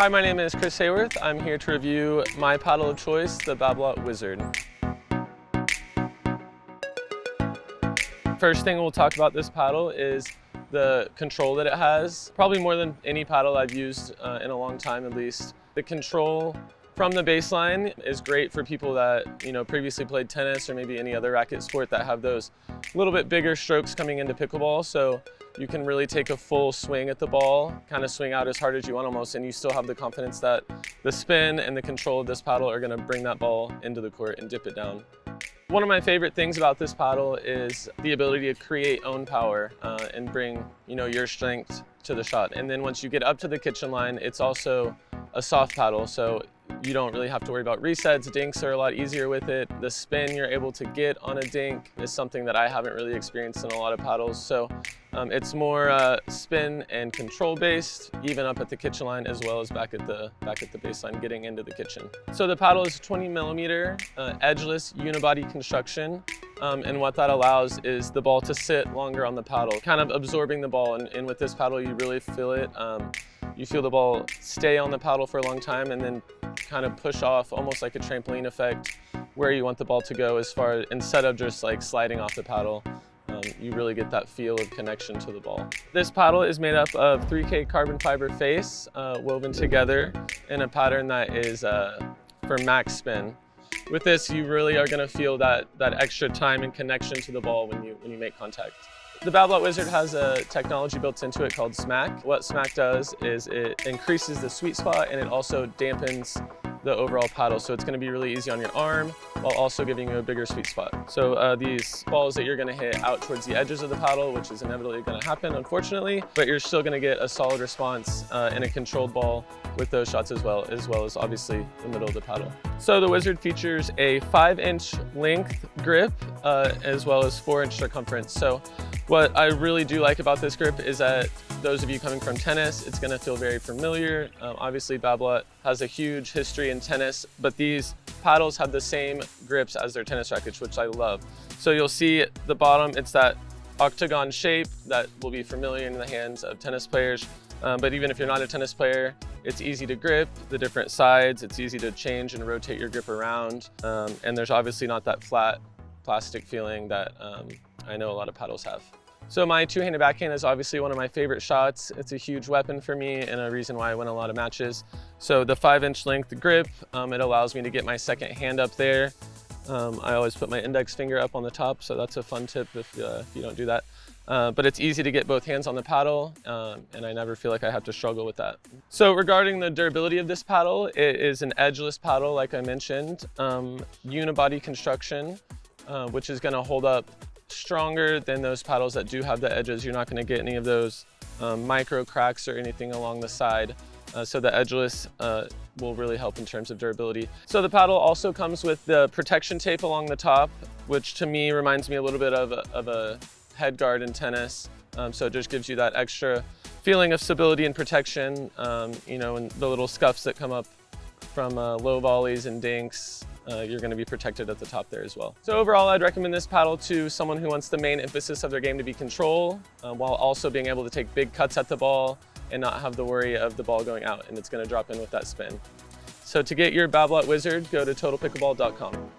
Hi, my name is Chris Haworth. I'm here to review my paddle of choice, the Babolat Wizard. First thing we'll talk about this paddle is the control that it has. Probably more than any paddle I've used in a long time at least. The control from the baseline is great for people that previously played tennis or maybe any other racket sport that have those little bit bigger strokes coming into pickleball. So you can really take a full swing at the ball, kind of swing out as hard as you want almost, and you still have the confidence that the spin and the control of this paddle are going to bring that ball into the court and dip it down. One of my favorite things about this paddle is the ability to create own power and bring your strength to the shot. And then once you get up to the kitchen line, it's also a soft paddle, so you don't really have to worry about resets. Dinks are a lot easier with it. The spin you're able to get on a dink is something that I haven't really experienced in a lot of paddles. So it's more spin and control based, even up at the kitchen line as well as back at the baseline getting into the kitchen. So the paddle is 20 millimeter edgeless unibody construction. And what that allows is the ball to sit longer on the paddle, kind of absorbing the ball. And with this paddle, you really feel it. You feel the ball stay on the paddle for a long time and then kind of push off almost like a trampoline effect where you want the ball to go instead of just like sliding off the paddle. You really get that feel of connection to the ball. This paddle is made up of 3K carbon fiber face woven together in a pattern that is for max spin. With this, you really are going to feel that extra time and connection to the ball when you make contact. The Babolat Wizard has a technology built into it called Smack. What Smack does is it increases the sweet spot and it also dampens the overall paddle. So it's going to be really easy on your arm while also giving you a bigger sweet spot. So these balls that you're going to hit out towards the edges of the paddle, which is inevitably going to happen, unfortunately, but you're still going to get a solid response in a controlled ball with those shots as well as obviously the middle of the paddle. So the Wizard features a 5-inch length grip as well as 4-inch circumference. So what I really do like about this grip is that those of you coming from tennis, it's going to feel very familiar. Obviously, Babolat has a huge history in tennis, but these paddles have the same grips as their tennis rackets, which I love. So you'll see at the bottom, it's that octagon shape that will be familiar in the hands of tennis players. But even if you're not a tennis player, it's easy to grip the different sides. It's easy to change and rotate your grip around. And there's obviously not that flat plastic feeling that I know a lot of paddles have. So my two-handed backhand is obviously one of my favorite shots. It's a huge weapon for me and a reason why I win a lot of matches. So the 5-inch length grip, it allows me to get my second hand up there. I always put my index finger up on the top, so that's a fun tip if you don't do that. But it's easy to get both hands on the paddle, and I never feel like I have to struggle with that. So regarding the durability of this paddle, it is an edgeless paddle, like I mentioned, unibody construction, which is going to hold up stronger than those paddles that do have the edges. You're not going to get any of those micro cracks or anything along the side. So the edgeless will really help in terms of durability. So the paddle also comes with the protection tape along the top, which to me reminds me a little bit of a head guard in tennis. So it just gives you that extra feeling of stability and protection, and the little scuffs that come up from low volleys and dinks. You're going to be protected at the top there as well. So overall, I'd recommend this paddle to someone who wants the main emphasis of their game to be control, while also being able to take big cuts at the ball and not have the worry of the ball going out and it's going to drop in with that spin. So to get your Babolat Wizard, go to totalpickleball.com.